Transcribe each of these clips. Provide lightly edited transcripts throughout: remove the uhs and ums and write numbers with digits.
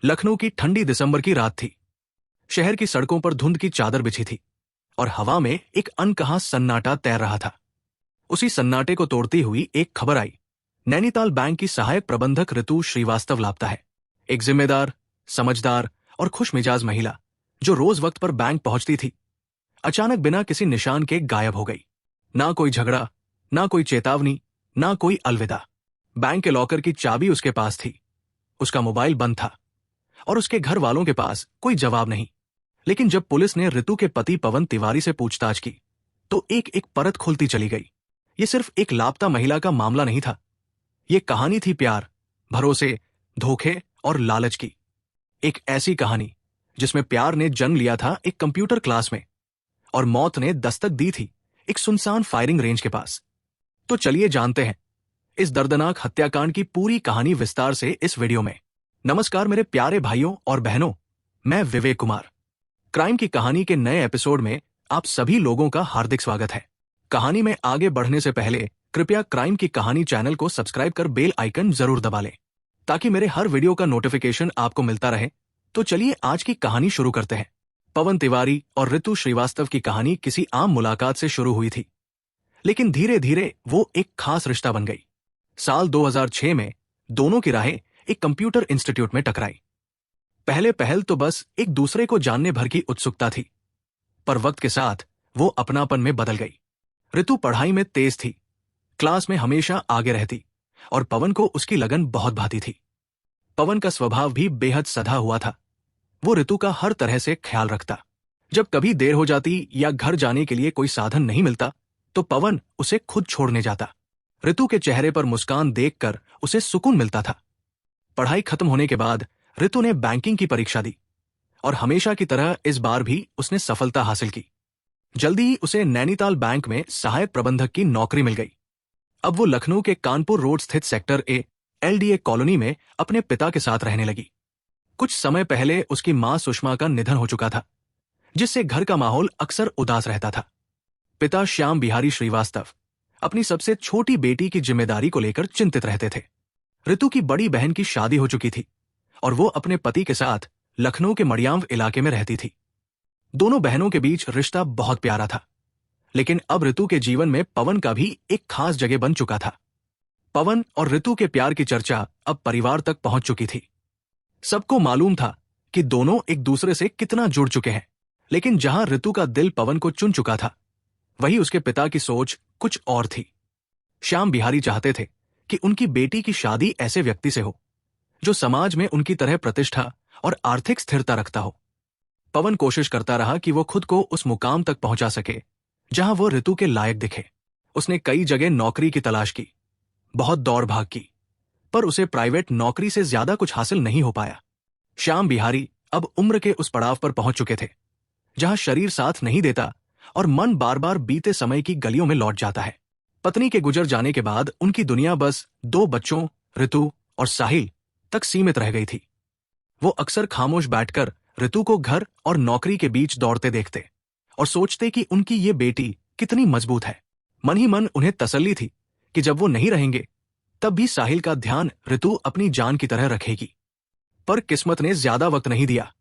लखनऊ की ठंडी दिसंबर की रात थी। शहर की सड़कों पर धुंध की चादर बिछी थी और हवा में एक अनकहा सन्नाटा तैर रहा था। उसी सन्नाटे को तोड़ती हुई एक खबर आई। नैनीताल बैंक की सहायक प्रबंधक ऋतु श्रीवास्तव लापता है। एक जिम्मेदार, समझदार और खुशमिजाज महिला जो रोज वक्त पर बैंक पहुंचती थी, अचानक बिना किसी निशान के गायब हो गई। ना कोई झगड़ा, ना कोई चेतावनी, ना कोई अलविदा। बैंक के लॉकर की चाबी उसके पास थी, उसका मोबाइल बंद था और उसके घर वालों के पास कोई जवाब नहीं। लेकिन जब पुलिस ने ऋतु के पति पवन तिवारी से पूछताछ की तो एक एक परत खुलती चली गई। ये सिर्फ एक लापता महिला का मामला नहीं था, ये कहानी थी प्यार, भरोसे, धोखे और लालच की। एक ऐसी कहानी जिसमें प्यार ने जन्म लिया था एक कंप्यूटर क्लास में और मौत ने दस्तक दी थी एक सुनसान फायरिंग रेंज के पास। तो चलिए जानते हैं इस दर्दनाक हत्याकांड की पूरी कहानी विस्तार से इस वीडियो में। नमस्कार मेरे प्यारे भाइयों और बहनों, मैं विवेक कुमार। क्राइम की कहानी के नए एपिसोड में आप सभी लोगों का हार्दिक स्वागत है। कहानी में आगे बढ़ने से पहले कृपया क्राइम की कहानी चैनल को सब्सक्राइब कर बेल आइकन जरूर दबा लें ताकि मेरे हर वीडियो का नोटिफिकेशन आपको मिलता रहे। तो चलिए आज की कहानी शुरू करते हैं। पवन तिवारी और ऋतु श्रीवास्तव की कहानी किसी आम मुलाकात से शुरू हुई थी, लेकिन धीरे धीरे वो एक खास रिश्ता बन गई। साल 2006 में दोनों की राहें एक कंप्यूटर इंस्टीट्यूट में टकराई। पहले पहल तो बस एक दूसरे को जानने भर की उत्सुकता थी, पर वक्त के साथ वो अपनापन में बदल गई। ऋतु पढ़ाई में तेज थी, क्लास में हमेशा आगे रहती और पवन को उसकी लगन बहुत भाती थी। पवन का स्वभाव भी बेहद सधा हुआ था। वो ऋतु का हर तरह से ख्याल रखता। जब कभी देर हो जाती या घर जाने के लिए कोई साधन नहीं मिलता तो पवन उसे खुद छोड़ने जाता। ऋतु के चेहरे पर मुस्कान देखकर उसे सुकून मिलता था। पढ़ाई खत्म होने के बाद ऋतु ने बैंकिंग की परीक्षा दी और हमेशा की तरह इस बार भी उसने सफलता हासिल की। जल्दी ही उसे नैनीताल बैंक में सहायक प्रबंधक की नौकरी मिल गई। अब वो लखनऊ के कानपुर रोड स्थित सेक्टर ए LDA कॉलोनी में अपने पिता के साथ रहने लगी। कुछ समय पहले उसकी मां सुषमा का निधन हो चुका था, जिससे घर का माहौल अक्सर उदास रहता था। पिता श्याम बिहारी श्रीवास्तव अपनी सबसे छोटी बेटी की जिम्मेदारी को लेकर चिंतित रहते थे। ऋतु की बड़ी बहन की शादी हो चुकी थी और वो अपने पति के साथ लखनऊ के मड़ियांव इलाके में रहती थी। दोनों बहनों के बीच रिश्ता बहुत प्यारा था, लेकिन अब ऋतु के जीवन में पवन का भी एक खास जगह बन चुका था। पवन और ऋतु के प्यार की चर्चा अब परिवार तक पहुंच चुकी थी। सबको मालूम था कि दोनों एक दूसरे से कितना जुड़ चुके हैं, लेकिन जहां ऋतु का दिल पवन को चुन चुका था, वहीं उसके पिता की सोच कुछ और थी। श्याम बिहारी चाहते थे कि उनकी बेटी की शादी ऐसे व्यक्ति से हो जो समाज में उनकी तरह प्रतिष्ठा और आर्थिक स्थिरता रखता हो। पवन कोशिश करता रहा कि वो खुद को उस मुकाम तक पहुंचा सके जहां वो ऋतु के लायक दिखे। उसने कई जगह नौकरी की तलाश की, बहुत दौड़ भाग की, पर उसे प्राइवेट नौकरी से ज्यादा कुछ हासिल नहीं हो पाया। श्याम बिहारी अब उम्र के उस पड़ाव पर पहुंच चुके थे जहां शरीर साथ नहीं देता और मन बार बार बीते समय की गलियों में लौट जाता है। पत्नी के गुजर जाने के बाद उनकी दुनिया बस 2 बच्चों ऋतु और साहिल तक सीमित रह गई थी। वो अक्सर खामोश बैठकर ऋतु को घर और नौकरी के बीच दौड़ते देखते और सोचते कि उनकी ये बेटी कितनी मजबूत है। मन ही मन उन्हें तसल्ली थी कि जब वो नहीं रहेंगे तब भी साहिल का ध्यान ऋतु अपनी जान की तरह रखेगी। पर किस्मत ने ज्यादा वक्त नहीं दिया।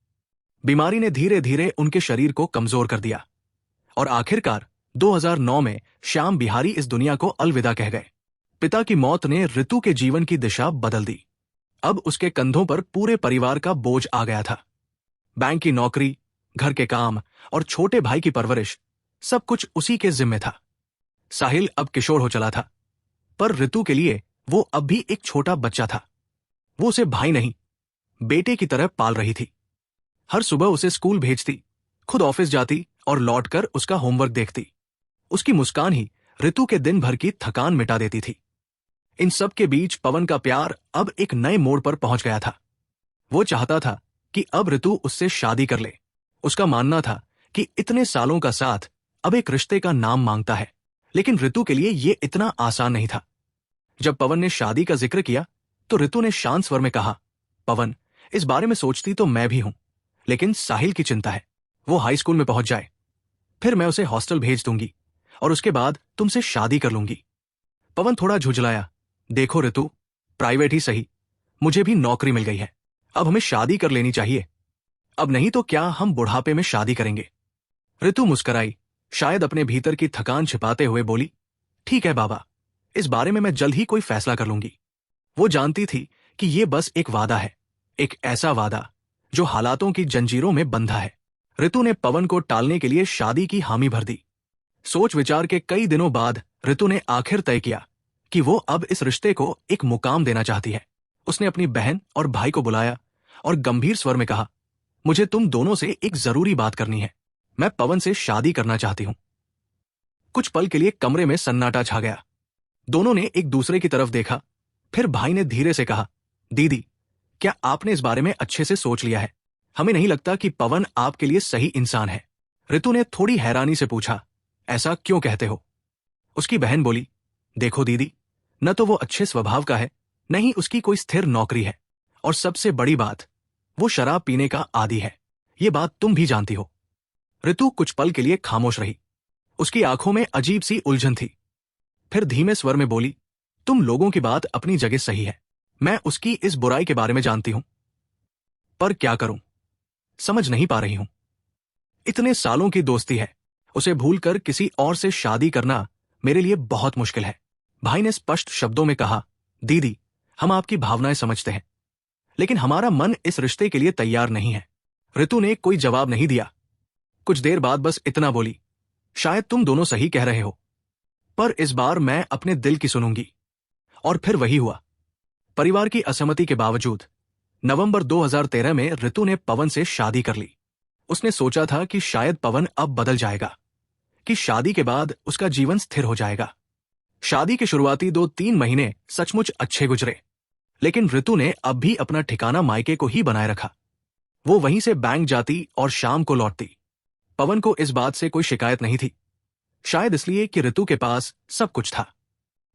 बीमारी ने धीरे धीरे उनके शरीर को कमजोर कर दिया और आखिरकार 2009 में श्याम बिहारी इस दुनिया को अलविदा कह गए। पिता की मौत ने ऋतु के जीवन की दिशा बदल दी। अब उसके कंधों पर पूरे परिवार का बोझ आ गया था। बैंक की नौकरी, घर के काम और छोटे भाई की परवरिश, सब कुछ उसी के जिम्मे था। साहिल अब किशोर हो चला था, पर ऋतु के लिए वो अब भी एक छोटा बच्चा था। वो उसे भाई नहीं, बेटे की तरह पाल रही थी। हर सुबह उसे स्कूल भेजती, खुद ऑफिस जाती और लौटकर उसका होमवर्क देखती। उसकी मुस्कान ही ऋतु के दिन भर की थकान मिटा देती थी। इन सब के बीच पवन का प्यार अब एक नए मोड़ पर पहुंच गया था। वो चाहता था कि अब ऋतु उससे शादी कर ले। उसका मानना था कि इतने सालों का साथ अब एक रिश्ते का नाम मांगता है, लेकिन ऋतु के लिए ये इतना आसान नहीं था। जब पवन ने शादी का जिक्र किया तो ऋतु ने शांत स्वर में कहा, पवन, इस बारे में सोचती तो मैं भी हूं, लेकिन साहिल की चिंता है। वो हाई स्कूल में पहुंच जाए, फिर मैं उसे हॉस्टल भेज दूंगी और उसके बाद तुमसे शादी कर लूंगी। पवन थोड़ा झुंझलाया, देखो ऋतु, प्राइवेट ही सही, मुझे भी नौकरी मिल गई है अब हमें शादी कर लेनी चाहिए। अब नहीं तो क्या हम बुढ़ापे में शादी करेंगे। ऋतु मुस्कराई, शायद अपने भीतर की थकान छिपाते हुए बोली, ठीक है बाबा, इस बारे में मैं जल्द ही कोई फैसला कर लूंगी। वो जानती थी कि ये बस एक वादा है, एक ऐसा वादा जो हालातों की जंजीरों में बंधा है। ऋतु ने पवन को टालने के लिए शादी की हामी भर दी। सोच विचार के कई दिनों बाद ऋतु ने आखिर तय किया कि वो अब इस रिश्ते को एक मुकाम देना चाहती है। उसने अपनी बहन और भाई को बुलाया और गंभीर स्वर में कहा, मुझे तुम दोनों से एक जरूरी बात करनी है। मैं पवन से शादी करना चाहती हूं। कुछ पल के लिए कमरे में सन्नाटा छा गया। दोनों ने एक दूसरे की तरफ देखा। फिर भाई ने धीरे से कहा, दीदी, क्या आपने इस बारे में अच्छे से सोच लिया है? हमें नहीं लगता कि पवन आपके लिए सही इंसान है। ऋतु ने थोड़ी हैरानी से पूछा, ऐसा क्यों कहते हो? उसकी बहन बोली, देखो दीदी, न तो वो अच्छे स्वभाव का है, न ही उसकी कोई स्थिर नौकरी है, और सबसे बड़ी बात, वो शराब पीने का आदी है। ये बात तुम भी जानती हो। ऋतु कुछ पल के लिए खामोश रही। उसकी आंखों में अजीब सी उलझन थी। फिर धीमे स्वर में बोली, तुम लोगों की बात अपनी जगह सही है। मैं उसकी इस बुराई के बारे में जानती हूं, पर क्या करूं, समझ नहीं पा रही हूं। इतने सालों की दोस्ती है, उसे भूलकर किसी और से शादी करना मेरे लिए बहुत मुश्किल है। भाई ने स्पष्ट शब्दों में कहा, दीदी, हम आपकी भावनाएं समझते हैं, लेकिन हमारा मन इस रिश्ते के लिए तैयार नहीं है। ऋतु ने कोई जवाब नहीं दिया। कुछ देर बाद बस इतना बोली, शायद तुम दोनों सही कह रहे हो, पर इस बार मैं अपने दिल की सुनूंगी। और फिर वही हुआ। परिवार की असहमति के बावजूद नवंबर 2013 में ऋतु ने पवन से शादी कर ली। उसने सोचा था कि शायद पवन अब बदल जाएगा, कि शादी के बाद उसका जीवन स्थिर हो जाएगा। शादी के शुरुआती 2-3 महीने सचमुच अच्छे गुजरे, लेकिन ऋतु ने अब भी अपना ठिकाना मायके को ही बनाए रखा। वो वहीं से बैंक जाती और शाम को लौटती। पवन को इस बात से कोई शिकायत नहीं थी, शायद इसलिए कि ऋतु के पास सब कुछ था।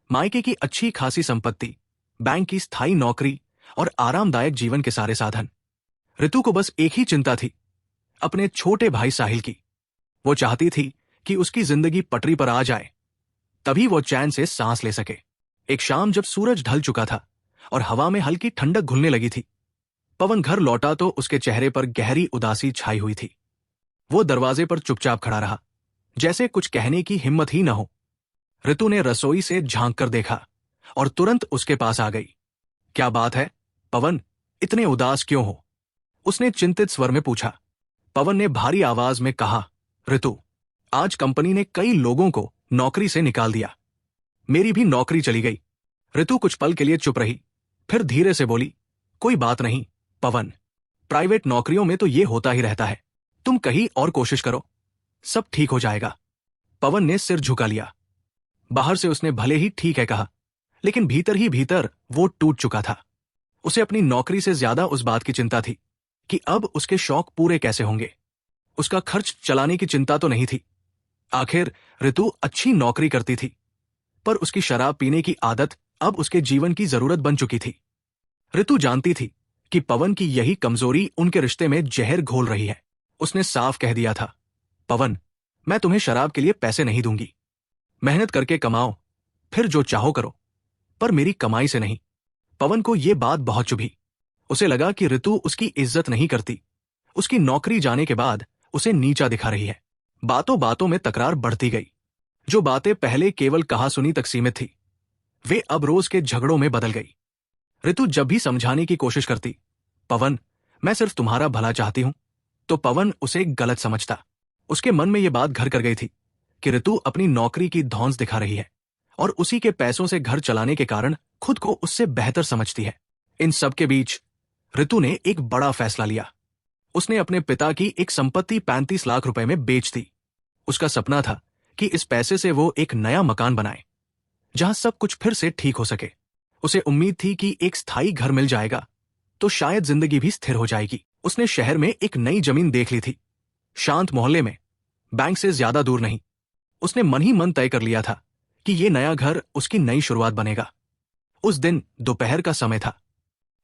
मायके की अच्छी खासी संपत्ति, बैंक की स्थायी नौकरी और आरामदायक जीवन के सारे साधन। ऋतु को बस एक ही चिंता थी, अपने छोटे भाई साहिल की। वो चाहती थी कि उसकी जिंदगी पटरी पर आ जाए, तभी वो चैन से सांस ले सके। एक शाम जब सूरज ढल चुका था और हवा में हल्की ठंडक घुलने लगी थी, पवन घर लौटा तो उसके चेहरे पर गहरी उदासी छाई हुई थी। वो दरवाजे पर चुपचाप खड़ा रहा, जैसे कुछ कहने की हिम्मत ही न हो। ऋतु ने रसोई से झांक कर देखा और तुरंत उसके पास आ गई। क्या बात है पवन, इतने उदास क्यों हो? उसने चिंतित स्वर में पूछा। पवन ने भारी आवाज में कहा, ऋतु, आज कंपनी ने कई लोगों को नौकरी से निकाल दिया। मेरी भी नौकरी चली गई। ऋतु कुछ पल के लिए चुप रही, फिर धीरे से बोली, कोई बात नहीं पवन, प्राइवेट नौकरियों में तो ये होता ही रहता है। तुम कहीं और कोशिश करो, सब ठीक हो जाएगा। पवन ने सिर झुका लिया। बाहर से उसने भले ही ठीक है कहा, लेकिन भीतर ही भीतर वो टूट चुका था। उसे अपनी नौकरी से ज्यादा उस बात की चिंता थी कि अब उसके शौक पूरे कैसे होंगे। उसका खर्च चलाने की चिंता तो नहीं थी। आखिर ऋतु अच्छी नौकरी करती थी, पर उसकी शराब पीने की आदत अब उसके जीवन की जरूरत बन चुकी थी। ऋतु जानती थी कि पवन की यही कमजोरी उनके रिश्ते में जहर घोल रही है। उसने साफ कह दिया था, पवन, मैं तुम्हें शराब के लिए पैसे नहीं दूंगी। मेहनत करके कमाओ, फिर जो चाहो करो, पर मेरी कमाई से नहीं। पवन को यह बात बहुत चुभी। उसे लगा कि ऋतु उसकी इज्जत नहीं करती, उसकी नौकरी जाने के बाद उसे नीचा दिखा रही है। बातों बातों में तकरार बढ़ती गई। जो बातें पहले केवल कहासुनी तक सीमित थी, वे अब रोज के झगड़ों में बदल गई। ऋतु जब भी समझाने की कोशिश करती, पवन, मैं सिर्फ तुम्हारा भला चाहती हूं, तो पवन उसे गलत समझता। उसके मन में यह बात घर कर गई थी कि ऋतु अपनी नौकरी की धौंस दिखा रही है और उसी के पैसों से घर चलाने के कारण खुद को उससे बेहतर समझती है। इन सब के बीच ऋतु ने एक बड़ा फैसला लिया। उसने अपने पिता की एक संपत्ति 35 लाख रुपए में बेच दी। उसका सपना था कि इस पैसे से वो एक नया मकान बनाए, जहां सब कुछ फिर से ठीक हो सके। उसे उम्मीद थी कि एक स्थायी घर मिल जाएगा तो शायद जिंदगी भी स्थिर हो जाएगी। उसने शहर में एक नई जमीन देख ली थी, शांत मोहल्ले में, बैंक से ज्यादा दूर नहीं। उसने मन ही मन तय कर लिया था कि ये नया घर उसकी नई शुरुआत बनेगा। उस दिन दोपहर का समय था।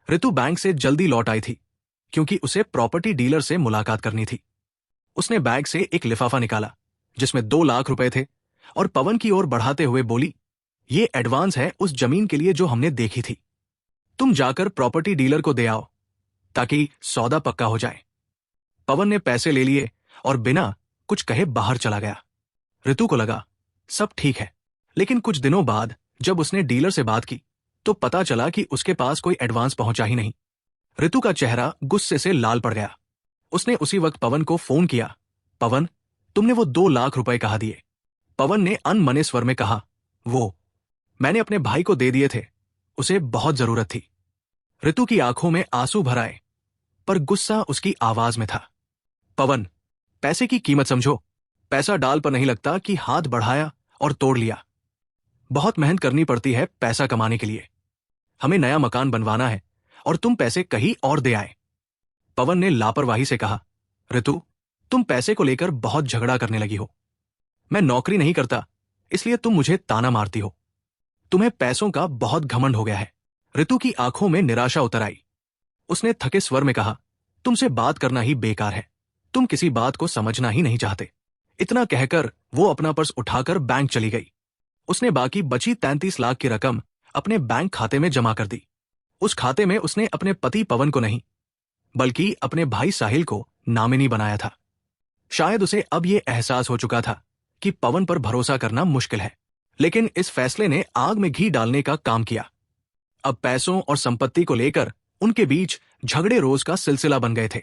ऋतु बैंक से जल्दी लौट आई थी क्योंकि उसे प्रॉपर्टी डीलर से मुलाकात करनी थी। उसने बैग से एक लिफाफा निकाला जिसमें 2 लाख रुपए थे और पवन की ओर बढ़ाते हुए बोली, ये एडवांस है उस जमीन के लिए जो हमने देखी थी। तुम जाकर प्रॉपर्टी डीलर को दे आओ, ताकि सौदा पक्का हो जाए। पवन ने पैसे ले लिए और बिना कुछ कहे बाहर चला गया। ऋतु को लगा सब ठीक है, लेकिन कुछ दिनों बाद जब उसने डीलर से बात की तो पता चला कि उसके पास कोई एडवांस पहुंचा ही नहीं। ऋतु का चेहरा गुस्से से लाल पड़ गया। उसने उसी वक्त पवन को फोन किया। पवन, तुमने वो 2 लाख रुपए कहाँ दिए? पवन ने अनमने स्वर में कहा, वो मैंने अपने भाई को दे दिए थे, उसे बहुत जरूरत थी। ऋतु की आंखों में आंसू भर आए, पर गुस्सा उसकी आवाज में था। पवन, पैसे की कीमत समझो। पैसा डाल पर नहीं लगता कि हाथ बढ़ाया और तोड़ लिया। बहुत मेहनत करनी पड़ती है पैसा कमाने के लिए। हमें नया मकान बनवाना है और तुम पैसे कहीं और दे आए। पवन ने लापरवाही से कहा, ऋतु, तुम पैसे को लेकर बहुत झगड़ा करने लगी हो। मैं नौकरी नहीं करता, इसलिए तुम मुझे ताना मारती हो। तुम्हें पैसों का बहुत घमंड हो गया है। ऋतु की आंखों में निराशा उतर आई। उसने थके स्वर में कहा, तुमसे बात करना ही बेकार है। तुम किसी बात को समझना ही नहीं चाहते। इतना कहकर वो अपना पर्स उठाकर बैंक चली गई। उसने बाकी बची 33 लाख की रकम अपने बैंक खाते में जमा कर दी। उस खाते में उसने अपने पति पवन को नहीं, बल्कि अपने भाई साहिल को नामिनी बनाया था। शायद उसे अब यह एहसास हो चुका था कि पवन पर भरोसा करना मुश्किल है, लेकिन इस फैसले ने आग में घी डालने का काम किया। अब पैसों और संपत्ति को लेकर उनके बीच झगड़े रोज का सिलसिला बन गए थे।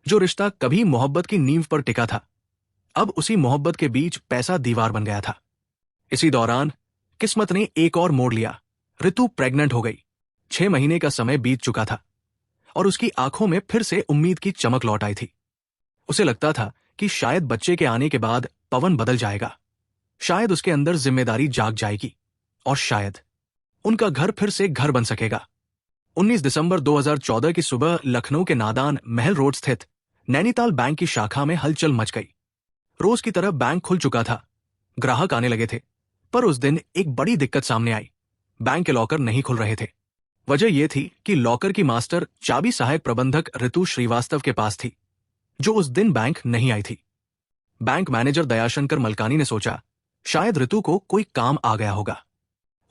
जो रिश्ता कभी मोहब्बत की नींव पर टिका था, अब उसी मोहब्बत के बीच पैसा दीवार बन गया था। इसी दौरान किस्मत ने एक और मोड़ लिया। ऋतु प्रेग्नेंट हो गई। 6 महीने का समय बीत चुका था और उसकी आंखों में फिर से उम्मीद की चमक लौट आई थी। उसे लगता था कि शायद बच्चे के आने के बाद पवन बदल जाएगा, शायद उसके अंदर जिम्मेदारी जाग जाएगी और शायद उनका घर फिर से घर बन सकेगा। 19 दिसंबर 2014 की सुबह लखनऊ के नादान महल रोड स्थित नैनीताल बैंक की शाखा में हलचल मच गई। रोज की तरह बैंक खुल चुका था, ग्राहक आने लगे थे, पर उस दिन एक बड़ी दिक्कत सामने आई। बैंक के लॉकर नहीं खुल रहे थे। वजह यह थी कि लॉकर की मास्टर चाबी सहायक प्रबंधक ऋतु श्रीवास्तव के पास थी, जो उस दिन बैंक नहीं आई थी। बैंक मैनेजर दयाशंकर मलकानी ने सोचा, शायद ऋतु को कोई काम आ गया होगा।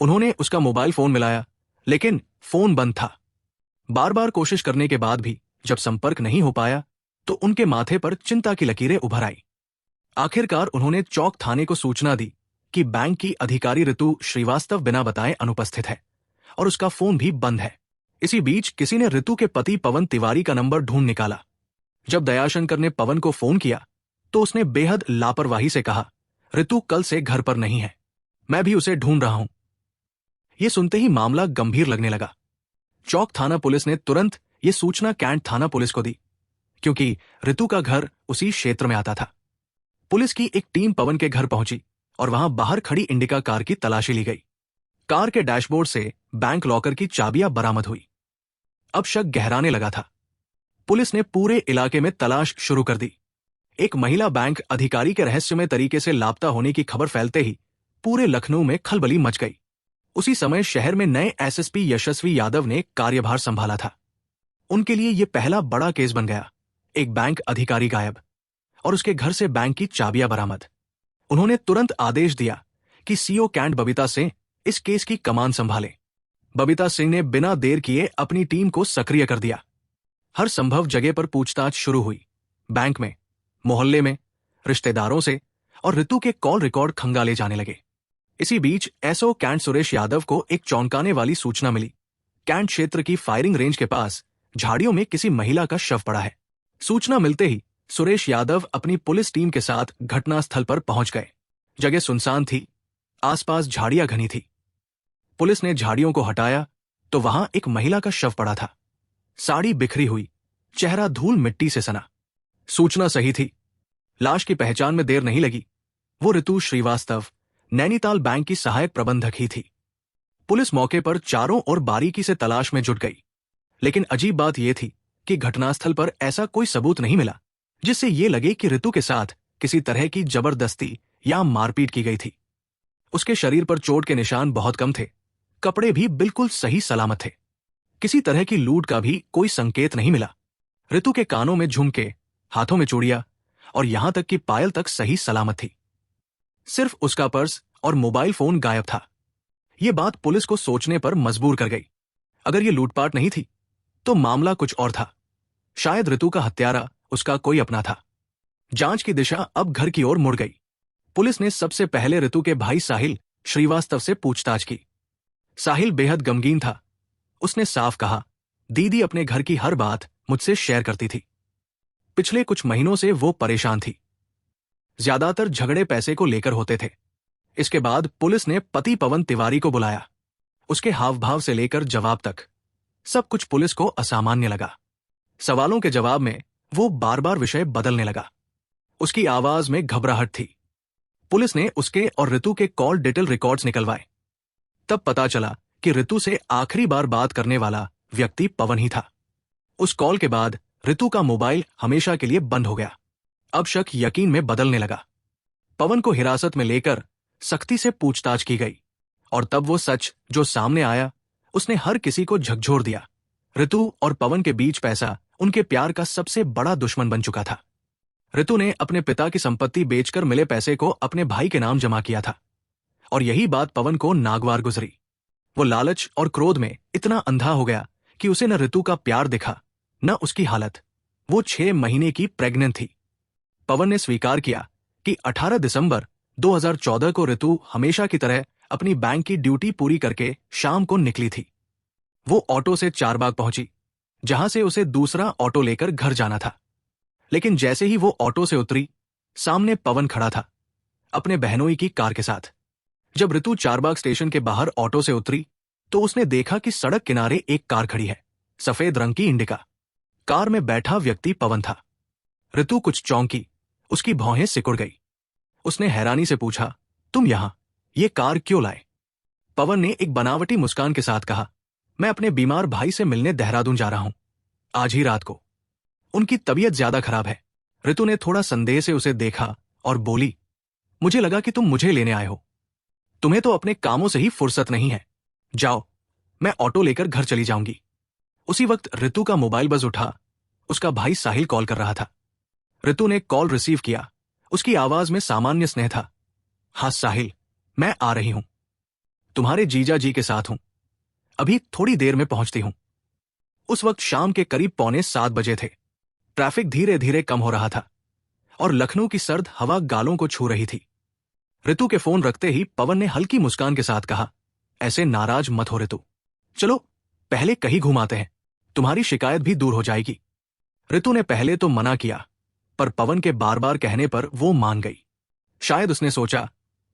उन्होंने उसका मोबाइल फोन मिलाया, लेकिन फोन बंद था। बार बार कोशिश करने के बाद भी जब संपर्क नहीं हो पाया तो उनके माथे पर चिंता की लकीरें उभर आई। आखिरकार उन्होंने चौक थाने को सूचना दी कि बैंक की अधिकारी ऋतु श्रीवास्तव बिना बताए अनुपस्थित है और उसका फोन भी बंद है। इसी बीच किसी ने ऋतु के पति पवन तिवारी का नंबर ढूंढ निकाला। जब दयाशंकर ने पवन को फोन किया तो उसने बेहद लापरवाही से कहा, ऋतु कल से घर पर नहीं है, मैं भी उसे ढूंढ रहा हूं। यह सुनते ही मामला गंभीर लगने लगा। चौक थाना पुलिस ने तुरंत यह सूचना कैंट थाना पुलिस को दी, क्योंकि ऋतु का घर उसी क्षेत्र में आता था। पुलिस की एक टीम पवन के घर पहुंची और वहां बाहर खड़ी इंडिका कार की तलाशी ली गई। कार के डैशबोर्ड से बैंक लॉकर की चाबियां बरामद हुई। अब शक गहराने लगा था। पुलिस ने पूरे इलाके में तलाश शुरू कर दी। एक महिला बैंक अधिकारी के रहस्यमय तरीके से लापता होने की खबर फैलते ही पूरे लखनऊ में खलबली मच गई। उसी समय शहर में नए एसएसपी यशस्वी यादव ने कार्यभार संभाला था। उनके लिए यह पहला बड़ा केस बन गया। एक बैंक अधिकारी गायब और उसके घर से बैंक की चाबियां बरामद। उन्होंने तुरंत आदेश दिया कि सीओ कैंट बबीता सिंह इस केस की कमान संभाले। बबीता सिंह ने बिना देर किए अपनी टीम को सक्रिय कर दिया। हर संभव जगह पर पूछताछ शुरू हुई, बैंक में, मोहल्ले में, रिश्तेदारों से, और ऋतु के कॉल रिकॉर्ड खंगाले जाने लगे। इसी बीच एसओ कैंट सुरेश यादव को एक चौंकाने वाली सूचना मिली। कैंट क्षेत्र की फायरिंग रेंज के पास झाड़ियों में किसी महिला का शव पड़ा है। सूचना मिलते ही सुरेश यादव अपनी पुलिस टीम के साथ घटनास्थल पर पहुंच गए। जगह सुनसान थी, आसपास झाड़ियां घनी थी। पुलिस ने झाड़ियों को हटाया तो वहां एक महिला का शव पड़ा था, साड़ी बिखरी हुई, चेहरा धूल मिट्टी से सना। सूचना सही थी। लाश की पहचान में देर नहीं लगी। वो ऋतु श्रीवास्तव, नैनीताल बैंक की सहायक प्रबंधक ही थी। पुलिस मौके पर चारों ओर बारीकी से तलाश में जुट गई, लेकिन अजीब बात यह थी कि घटनास्थल पर ऐसा कोई सबूत नहीं मिला जिससे ये लगे कि ऋतु के साथ किसी तरह की जबरदस्ती या मारपीट की गई थी। उसके शरीर पर चोट के निशान बहुत कम थे, कपड़े भी बिल्कुल सही सलामत थे। किसी तरह की लूट का भी कोई संकेत नहीं मिला। ऋतु के कानों में झुमके, हाथों में चूड़ियां और यहां तक कि पायल तक सही सलामत थी। सिर्फ उसका पर्स और मोबाइल फोन गायब था। यह बात पुलिस को सोचने पर मजबूर कर गई। अगर यह लूटपाट नहीं थी तो मामला कुछ और था। शायद ऋतु का हत्यारा उसका कोई अपना था। जांच की दिशा अब घर की ओर मुड़ गई। पुलिस ने सबसे पहले ऋतु के भाई साहिल श्रीवास्तव से पूछताछ की। साहिल बेहद गमगीन था। उसने साफ कहा, दीदी अपने घर की हर बात मुझसे शेयर करती थी। पिछले कुछ महीनों से वो परेशान थी। ज्यादातर झगड़े पैसे को लेकर होते थे। इसके बाद पुलिस ने पति पवन तिवारी को बुलाया। उसके हाव भाव से लेकर जवाब तक सब कुछ पुलिस को असामान्य लगा। सवालों के जवाब में वो बार बार विषय बदलने लगा। उसकी आवाज में घबराहट थी। पुलिस ने उसके और ऋतु के कॉल डिटेल रिकॉर्ड्स निकलवाए। तब पता चला कि ऋतु से आखिरी बार बात करने वाला व्यक्ति पवन ही था। उस कॉल के बाद ऋतु का मोबाइल हमेशा के लिए बंद हो गया। अब शक यकीन में बदलने लगा। पवन को हिरासत में लेकर सख्ती से पूछताछ की गई और तब वो सच जो सामने आया उसने हर किसी को झकझोर दिया। ऋतु और पवन के बीच पैसा उनके प्यार का सबसे बड़ा दुश्मन बन चुका था। ऋतु ने अपने पिता की संपत्ति बेचकर मिले पैसे को अपने भाई के नाम जमा किया था और यही बात पवन को नागवार गुजरी। वो लालच और क्रोध में इतना अंधा हो गया कि उसे न ऋतु का प्यार दिखा न उसकी हालत। वो 6 महीने की प्रेग्नेंट थी। पवन ने स्वीकार किया कि 18 दिसंबर 2014 को ऋतु हमेशा की तरह अपनी बैंक की ड्यूटी पूरी करके शाम को निकली थी। वो ऑटो से चारबाग पहुंची, जहां से उसे दूसरा ऑटो लेकर घर जाना था। लेकिन जैसे ही वो ऑटो से उतरी, सामने पवन खड़ा था अपने बहनोई की कार के साथ। जब ऋतु चारबाग स्टेशन के बाहर ऑटो से उतरी तो उसने देखा कि सड़क किनारे एक कार खड़ी है, सफेद रंग की इंडिका। कार में बैठा व्यक्ति पवन था। ऋतु कुछ चौंकी, उसकी भौहें सिकुड़ गई। उसने हैरानी से पूछा, तुम यहां ये कार क्यों लाए? पवन ने एक बनावटी मुस्कान के साथ कहा, मैं अपने बीमार भाई से मिलने देहरादून जा रहा हूं, आज ही रात को। उनकी तबीयत ज्यादा खराब है। ऋतु ने थोड़ा संदेह से उसे देखा और बोली, मुझे लगा कि तुम मुझे लेने आए हो। तुम्हें तो अपने कामों से ही फुर्सत नहीं है। जाओ, मैं ऑटो लेकर घर चली जाऊंगी। उसी वक्त ऋतु का मोबाइल बज उठा। उसका भाई साहिल कॉल कर रहा था। ऋतु ने कॉल रिसीव किया। उसकी आवाज में सामान्य स्नेह था। हाँ साहिल, मैं आ रही हूं, तुम्हारे जीजा जी के साथ हूं, अभी थोड़ी देर में पहुंचती हूं। उस वक्त शाम के करीब 6:45 बजे थे। ट्रैफिक धीरे धीरे कम हो रहा था और लखनऊ की सर्द हवा गालों को छू रही थी। ऋतु के फोन रखते ही पवन ने हल्की मुस्कान के साथ कहा, ऐसे नाराज मत हो ऋतु, चलो पहले कहीं घुमाते हैं, तुम्हारी शिकायत भी दूर हो जाएगी। ऋतु ने पहले तो मना किया, पर पवन के बार बार कहने पर वो मान गई। शायद उसने सोचा,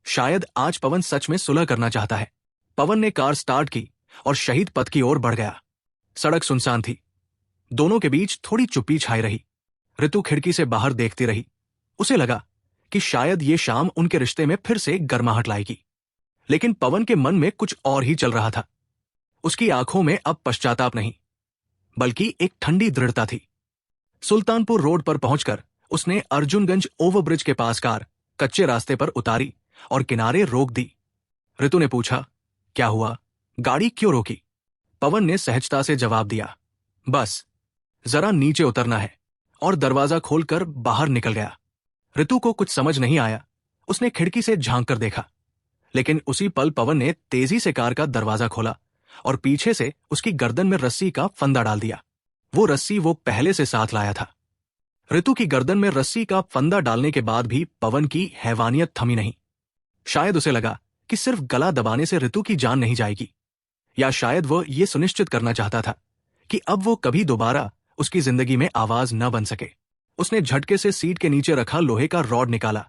शायद आज पवन सच में सुलह करना चाहता है। पवन ने कार स्टार्ट की और शहीद पथ की ओर बढ़ गया। सड़क सुनसान थी। दोनों के बीच थोड़ी चुप्पी छाई रही। ऋतु खिड़की से बाहर देखती रही। उसे लगा कि शायद ये शाम उनके रिश्ते में फिर से गर्माहट लाएगी। लेकिन पवन के मन में कुछ और ही चल रहा था। उसकी आंखों में अब पश्चाताप नहीं, बल्कि एक ठंडी दृढ़ता थी। सुल्तानपुर रोड पर पहुंचकर उसने अर्जुनगंज ओवरब्रिज के पास कार कच्चे रास्ते पर उतारी और किनारे रोक दी। ऋतु ने पूछा, क्या हुआ, गाड़ी क्यों रोकी? पवन ने सहजता से जवाब दिया, बस जरा नीचे उतरना है, और दरवाजा खोलकर बाहर निकल गया। ऋतु को कुछ समझ नहीं आया। उसने खिड़की से झांक कर देखा, लेकिन उसी पल पवन ने तेजी से कार का दरवाजा खोला और पीछे से उसकी गर्दन में रस्सी का फंदा डाल दिया। वो रस्सी वो पहले से साथ लाया था। ऋतु की गर्दन में रस्सी का फंदा डालने के बाद भी पवन की हैवानियत थमी नहीं। शायद उसे लगा कि सिर्फ गला दबाने से ऋतु की जान नहीं जाएगी, या शायद वो ये सुनिश्चित करना चाहता था कि अब वो कभी दोबारा उसकी जिंदगी में आवाज न बन सके। उसने झटके से सीट के नीचे रखा लोहे का रॉड निकाला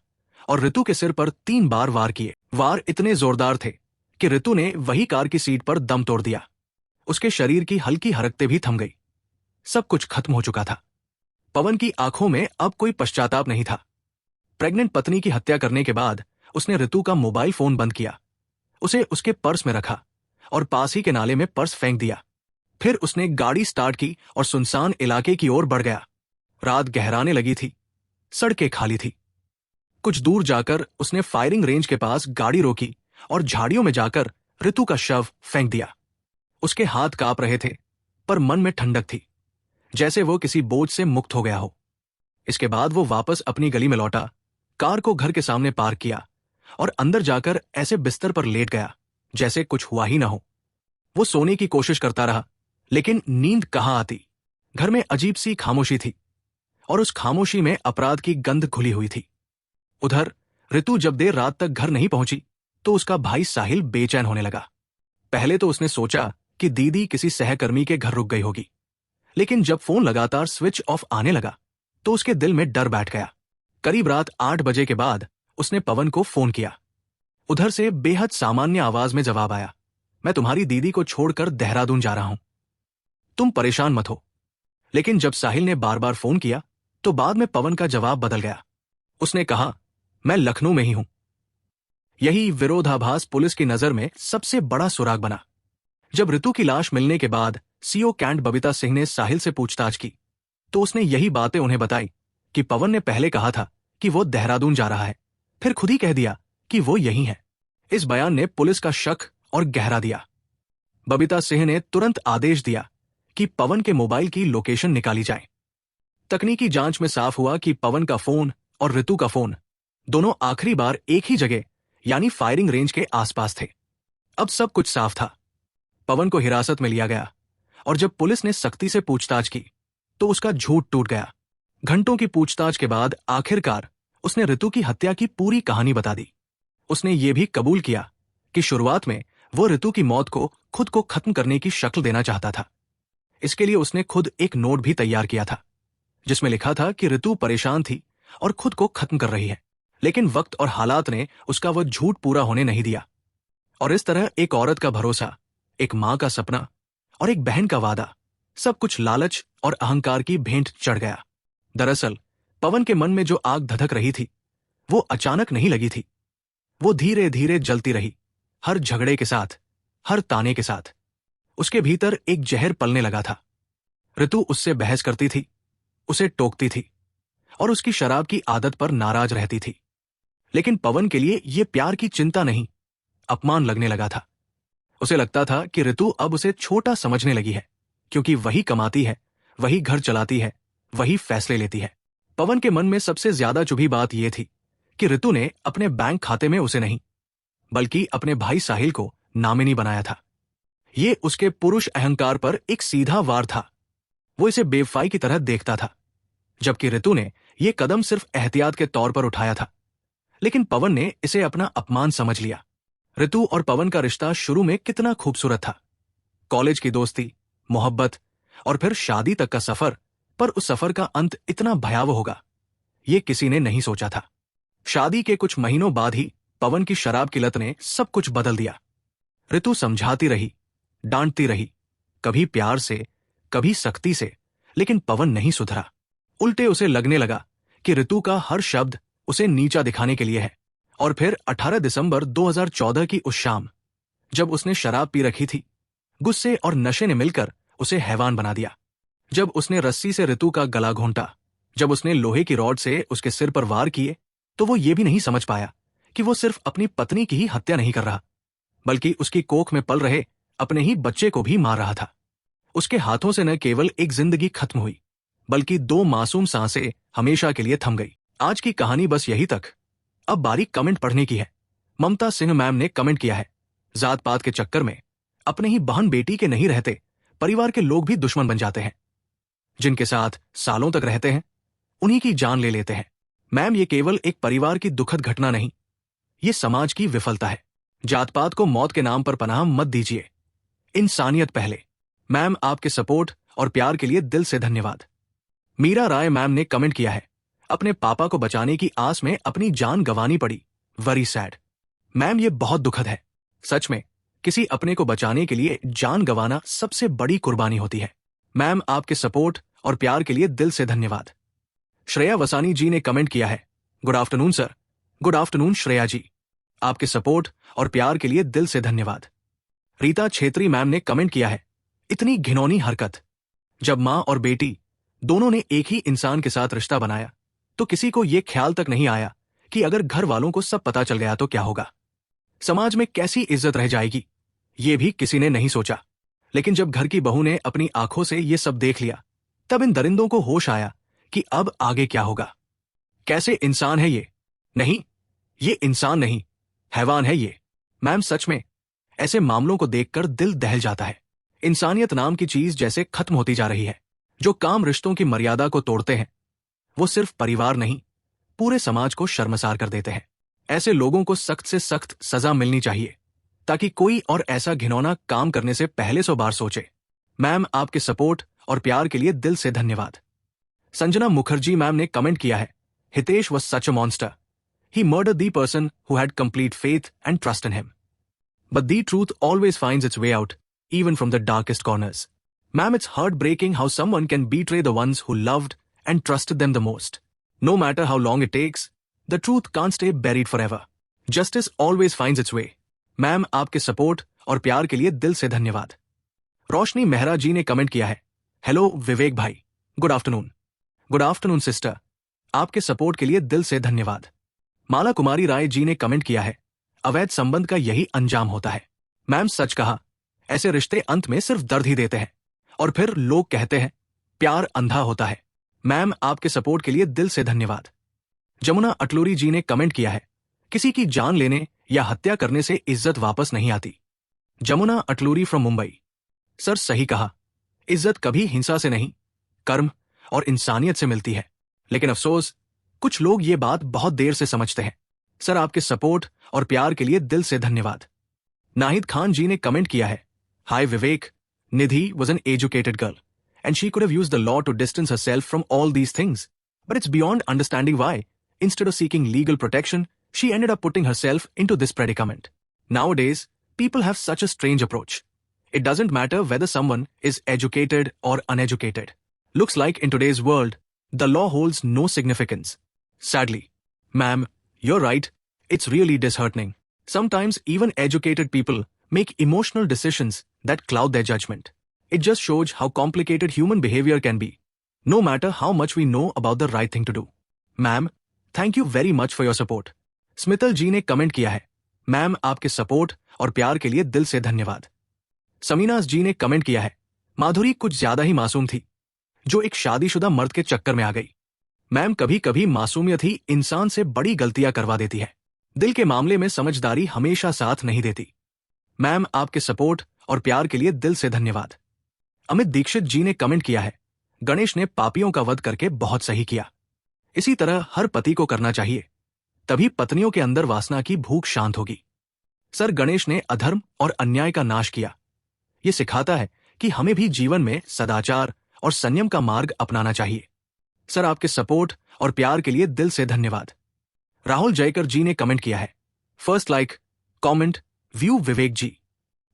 और ऋतु के सिर पर 3 बार वार किए। वार इतने जोरदार थे कि ऋतु ने वही कार की सीट पर दम तोड़ दिया। उसके शरीर की हल्की हरकतें भी थम गई। सब कुछ खत्म हो चुका था। पवन की आंखों में अब कोई पश्चाताप नहीं था। प्रेग्नेंट पत्नी की हत्या करने के बाद उसने ऋतु का मोबाइल फोन बंद किया, उसे उसके पर्स में रखा और पास ही के नाले में पर्स फेंक दिया। फिर उसने गाड़ी स्टार्ट की और सुनसान इलाके की ओर बढ़ गया। रात गहराने लगी थी। सड़कें खाली थी। कुछ दूर जाकर उसने फायरिंग रेंज के पास गाड़ी रोकी और झाड़ियों में जाकर ऋतु का शव फेंक दिया। उसके हाथ कांप रहे थे, पर मन में ठंडक थी, जैसे वो किसी बोझ से मुक्त हो गया हो। इसके बाद वो वापस अपनी गली में लौटा, कार को घर के सामने पार्क किया और अंदर जाकर ऐसे बिस्तर पर लेट गया जैसे कुछ हुआ ही ना हो। वो सोने की कोशिश करता रहा, लेकिन नींद कहाँ आती। घर में अजीब सी खामोशी थी और उस खामोशी में अपराध की गंध घुली हुई थी। उधर ऋतु जब देर रात तक घर नहीं पहुंची तो उसका भाई साहिल बेचैन होने लगा। पहले तो उसने सोचा कि दीदी किसी सहकर्मी के घर रुक गई होगी, लेकिन जब फोन लगातार स्विच ऑफ आने लगा तो उसके दिल में डर बैठ गया। करीब रात 8 बजे के बाद उसने पवन को फोन किया। उधर से बेहद सामान्य आवाज में जवाब आया, मैं तुम्हारी दीदी को छोड़कर देहरादून जा रहा हूं, तुम परेशान मत हो। लेकिन जब साहिल ने बार बार फोन किया तो बाद में पवन का जवाब बदल गया। उसने कहा, मैं लखनऊ में ही हूं। यही विरोधाभास पुलिस की नजर में सबसे बड़ा सुराग बना। जब ऋतु की लाश मिलने के बाद सीओ कैंट बबीता सिंह ने साहिल से पूछताछ की तो उसने यही बातें उन्हें बताई कि पवन ने पहले कहा था कि वो देहरादून जा रहा है, फिर खुद ही कह दिया कि वो यही है। इस बयान ने पुलिस का शक और गहरा दिया। बबीता सिंह ने तुरंत आदेश दिया कि पवन के मोबाइल की लोकेशन निकाली जाए। तकनीकी जांच में साफ हुआ कि पवन का फोन और ऋतु का फोन दोनों आखिरी बार एक ही जगह यानी फायरिंग रेंज के आसपास थे। अब सब कुछ साफ था। पवन को हिरासत में लिया गया और जब पुलिस ने सख्ती से पूछताछ की तो उसका झूठ टूट गया। घंटों की पूछताछ के बाद आखिरकार उसने ऋतु की हत्या की पूरी कहानी बता दी। उसने ये भी कबूल किया कि शुरुआत में वो ऋतु की मौत को खुद को खत्म करने की शक्ल देना चाहता था। इसके लिए उसने खुद एक नोट भी तैयार किया था जिसमें लिखा था कि ऋतु परेशान थी और खुद को खत्म कर रही है, लेकिन वक्त और हालात ने उसका वह झूठ पूरा होने नहीं दिया। और इस तरह एक औरत का भरोसा, एक मां का सपना और एक बहन का वादा, सब कुछ लालच और अहंकार की भेंट चढ़ गया। दरअसल पवन के मन में जो आग धधक रही थी वो अचानक नहीं लगी थी, वो धीरे धीरे जलती रही। हर झगड़े के साथ, हर ताने के साथ उसके भीतर एक जहर पलने लगा था। ऋतु उससे बहस करती थी, उसे टोकती थी और उसकी शराब की आदत पर नाराज रहती थी, लेकिन पवन के लिए ये प्यार की चिंता नहीं, अपमान लगने लगा था। उसे लगता था कि ऋतु अब उसे छोटा समझने लगी है, क्योंकि वही कमाती है, वही घर चलाती है, वही फैसले लेती है। पवन के मन में सबसे ज्यादा चुभी बात यह थी कि ऋतु ने अपने बैंक खाते में उसे नहीं बल्कि अपने भाई साहिल को नामिनी बनाया था। ये उसके पुरुष अहंकार पर एक सीधा वार था। वो इसे बेवफाई की तरह देखता था, जबकि ऋतु ने यह कदम सिर्फ एहतियात के तौर पर उठाया था। लेकिन पवन ने इसे अपना अपमान समझ लिया। ऋतु और पवन का रिश्ता शुरू में कितना खूबसूरत था, कॉलेज की दोस्ती, मोहब्बत और फिर शादी तक का सफर, पर उस सफर का अंत इतना भयावह होगा ये किसी ने नहीं सोचा था। शादी के कुछ महीनों बाद ही पवन की शराब की लत ने सब कुछ बदल दिया। ऋतु समझाती रही, डांटती रही, कभी प्यार से, कभी सख्ती से, लेकिन पवन नहीं सुधरा। उल्टे उसे लगने लगा कि ऋतु का हर शब्द उसे नीचा दिखाने के लिए है। और फिर 18 दिसंबर 2014 की उस शाम, जब उसने शराब पी रखी थी, गुस्से और नशे ने मिलकर उसे हैवान बना दिया। जब उसने रस्सी से ऋतु का गला घोंटा, जब उसने लोहे की रॉड से उसके सिर पर वार किए, तो वो ये भी नहीं समझ पाया कि वो सिर्फ अपनी पत्नी की ही हत्या नहीं कर रहा, बल्कि उसकी कोख में पल रहे अपने ही बच्चे को भी मार रहा था। उसके हाथों से न केवल एक जिंदगी खत्म हुई, बल्कि 2 मासूम सांसें हमेशा के लिए थम गई। आज की कहानी बस यही तक। अब बारी कमेंट पढ़ने की है। ममता सिंह मैम ने कमेंट किया है, जात पात के चक्कर में अपने ही बहन बेटी के नहीं रहते परिवार के लोग भी दुश्मन बन जाते हैं। जिनके साथ सालों तक रहते हैं उन्हीं की जान ले लेते हैं। मैम, ये केवल एक परिवार की दुखद घटना नहीं, ये समाज की विफलता है। जात पात को मौत के नाम पर पनाह मत दीजिए, इंसानियत पहले। मैम, आपके सपोर्ट और प्यार के लिए दिल से धन्यवाद। मीरा राय मैम ने कमेंट किया है, अपने पापा को बचाने की आस में अपनी जान गंवानी पड़ी, वेरी सैड। मैम, ये बहुत दुखद है। सच में किसी अपने को बचाने के लिए जान गंवाना सबसे बड़ी कुर्बानी होती है। मैम, आपके सपोर्ट और प्यार के लिए दिल से धन्यवाद। श्रेया वसानी जी ने कमेंट किया है, good afternoon sir. Good afternoon Shreya ji, आपके सपोर्ट और प्यार के लिए दिल से धन्यवाद। रीता छेत्री मैम ने कमेंट किया है, इतनी घिनौनी हरकत। जब मां और बेटी दोनों ने एक ही इंसान के साथ रिश्ता बनाया तो किसी को यह ख्याल तक नहीं आया कि अगर घर वालों को सब पता चल गया तो क्या होगा, समाज में कैसी इज्जत रह जाएगी, ये भी किसी ने नहीं सोचा। लेकिन जब घर की बहू ने अपनी आंखों से ये सब देख लिया, तब इन दरिंदों को होश आया कि अब आगे क्या होगा। कैसे इंसान है ये? नहीं, ये इंसान नहीं, हैवान है ये। मैम, सच में ऐसे मामलों को देखकर दिल दहल जाता है। इंसानियत नाम की चीज जैसे खत्म होती जा रही है। जो काम रिश्तों की मर्यादा को तोड़ते हैं वो सिर्फ परिवार नहीं, पूरे समाज को शर्मसार कर देते हैं। ऐसे लोगों को सख्त से सख्त सजा मिलनी चाहिए ताकि कोई और ऐसा घिनौना काम करने से पहले 100 बार सोचे। मैम, आपके सपोर्ट और प्यार के लिए दिल से धन्यवाद। संजना मुखर्जी मैम ने कमेंट किया है, Hitesh was such a monster. He murdered the person who had complete faith and trust in him. But the truth always finds its way out, even from the darkest corners. Ma'am, it's heartbreaking how someone can betray the ones who loved and trusted them the most. No matter how long it takes, the truth can't stay buried forever. Justice always finds its way. Ma'am, आपके support और प्यार के लिए दिल से धन्यवाद। रोशनी मेहरा जी ने comment किया है, हेलो विवेक भाई, good afternoon. Good afternoon sister, आपके सपोर्ट के लिए दिल से धन्यवाद। माला कुमारी राय जी ने कमेंट किया है, अवैध संबंध का यही अंजाम होता है। मैम, सच कहा, ऐसे रिश्ते अंत में सिर्फ दर्द ही देते हैं और फिर लोग कहते हैं प्यार अंधा होता है। मैम, आपके सपोर्ट के लिए दिल से धन्यवाद। जमुना अटलूरी जी ने कमेंट किया है, किसी की जान लेने या हत्या करने से इज्जत वापस नहीं आती। जमुना अटलूरी फ्रॉम मुंबई। सर, सही कहा, इज्जत कभी हिंसा से नहीं, कर्म और इंसानियत से मिलती है। लेकिन अफसोस, कुछ लोग ये बात बहुत देर से समझते हैं। सर, आपके सपोर्ट और प्यार के लिए दिल से धन्यवाद। नाहिद खान जी ने कमेंट किया है, हाय विवेक, निधि was an educated girl and she could have used the law to distance herself from all these things, but it's beyond understanding why, instead of seeking legal protection, she ended up putting herself into this predicament. Nowadays, people have such a strange approach. It doesn't matter whether someone is educated or uneducated. Looks like in today's world, the law holds no significance. Sadly. Ma'am, you're right. It's really disheartening. Sometimes even educated people make emotional decisions that cloud their judgment. It just shows how complicated human behavior can be, no matter how much we know about the right thing to do. Ma'am, thank you very much for your support. Smital जी ने comment किया है, ma'am, आपके support और प्यार के लिए दिल से धन्यवाद। समीनास जी ने कमेंट किया है, माधुरी कुछ ज्यादा ही मासूम थी, जो एक शादीशुदा मर्द के चक्कर में आ गई। मैम, कभी कभी मासूमियत ही इंसान से बड़ी गलतियां करवा देती है। दिल के मामले में समझदारी हमेशा साथ नहीं देती। मैम, आपके सपोर्ट और प्यार के लिए दिल से धन्यवाद। अमित दीक्षित जी ने कमेंट किया है, गणेश ने पापियों का वध करके बहुत सही किया। इसी तरह हर पति को करना चाहिए, तभी पत्नियों के अंदर वासना की भूख शांत होगी। सर, गणेश ने अधर्म और अन्याय का नाश किया। ये सिखाता है कि हमें भी जीवन में सदाचार और संयम का मार्ग अपनाना चाहिए। सर, आपके सपोर्ट और प्यार के लिए दिल से धन्यवाद। राहुल जयकर जी ने कमेंट किया है, फर्स्ट लाइक, कमेंट, व्यू विवेक जी।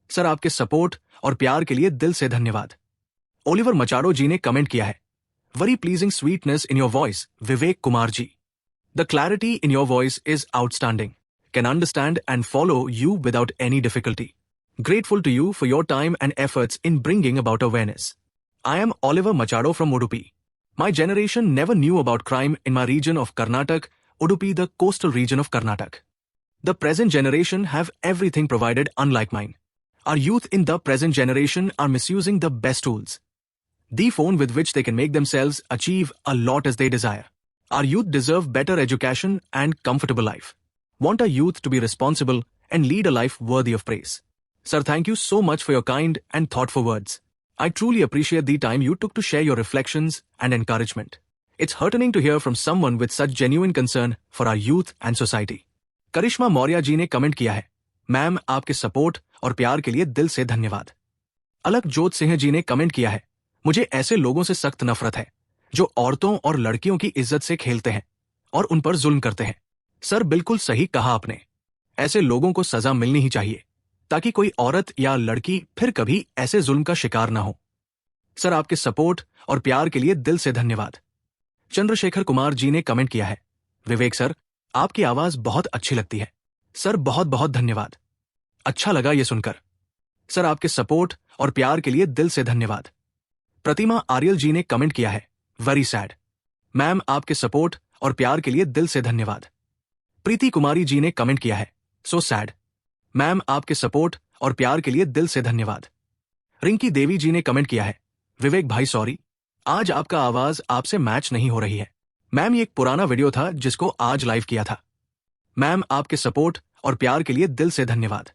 सर, आपके सपोर्ट और प्यार के लिए दिल से धन्यवाद। ओलिवर मचाडो जी ने कमेंट किया है, very pleasing sweetness in your voice Vivek Kumar ji. The clarity in your voice is outstanding. Can understand and follow you without any difficulty. Grateful to you for your time and efforts in bringing about awareness. I am Oliver Machado from Udupi. My generation never knew about crime in my region of Karnataka, Udupi, the coastal region of Karnataka. The present generation have everything provided unlike mine. Our youth in the present generation are misusing the best tools. The phone with which they can make themselves achieve a lot as they desire. Our youth deserve better education and comfortable life. Want our youth to be responsible and lead a life worthy of praise. Sir, thank you so much for your kind and thoughtful words. I truly appreciate the time you took to share your reflections and encouragement. It's heartening to hear from someone with such genuine concern for our youth and society. करिश्मा मौर्य जी ने comment किया है, ma'am, आपके support और प्यार के लिए दिल से धन्यवाद। अलक जोत सिंह जी ने कमेंट किया है, मुझे ऐसे लोगों से सख्त नफरत है जो औरतों और लड़कियों की इज्जत से खेलते हैं और उन पर जुल्म करते हैं। सर, बिल्कुल सही कहा आपने। ऐसे लोगों को सजा मिलनी ही चाहिए ताकि कोई औरत या लड़की फिर कभी ऐसे जुल्म का शिकार ना हो। सर, आपके सपोर्ट और प्यार के लिए दिल से धन्यवाद। चंद्रशेखर कुमार जी ने कमेंट किया है, विवेक सर, आपकी आवाज बहुत अच्छी लगती है। सर, बहुत बहुत धन्यवाद। अच्छा लगा ये सुनकर। सर, आपके सपोर्ट और प्यार के लिए दिल से धन्यवाद। प्रतिमा आर्यल जी ने कमेंट किया है, वेरी सैड। मैम, आपके सपोर्ट और प्यार के लिए दिल से धन्यवाद। प्रीति कुमारी जी ने कमेंट किया है, सो सैड। मैम, आपके सपोर्ट और प्यार के लिए दिल से धन्यवाद। रिंकी देवी जी ने कमेंट किया है, विवेक भाई सॉरी, आज आपका आवाज आपसे मैच नहीं हो रही है। मैम, ये एक पुराना वीडियो था जिसको आज लाइव किया था। मैम, आपके सपोर्ट और प्यार के लिए दिल से धन्यवाद।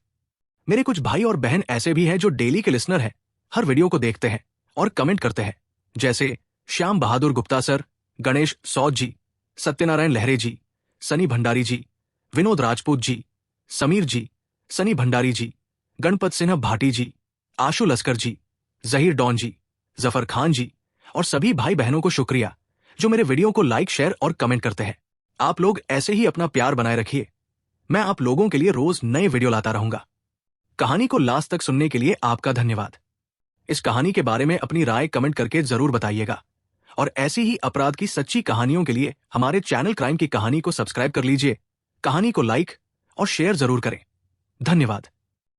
मेरे कुछ भाई और बहन ऐसे भी हैं जो डेली के लिसनर हैं, हर वीडियो को देखते हैं और कमेंट करते हैं। जैसे श्याम बहादुर गुप्ता सर, गणेश सौद जी, सत्यनारायण लहरे जी, सनी भंडारी जी, विनोद राजपूत जी, समीर जी, सनी भंडारी जी, गणपत सिन्हा भाटी जी, आशु लस्कर जी, जहीर डॉन जी, जफर खान जी और सभी भाई बहनों को शुक्रिया जो मेरे वीडियो को लाइक, शेयर और कमेंट करते हैं। आप लोग ऐसे ही अपना प्यार बनाए रखिए। मैं आप लोगों के लिए रोज नए वीडियो लाता रहूंगा। कहानी को लास्ट तक सुनने के लिए आपका धन्यवाद। इस कहानी के बारे में अपनी राय कमेंट करके जरूर बताइएगा और ऐसी ही अपराध की सच्ची कहानियों के लिए हमारे चैनल क्राइम की कहानी को सब्सक्राइब कर लीजिए। कहानी को लाइक और शेयर जरूर करें। धन्यवाद।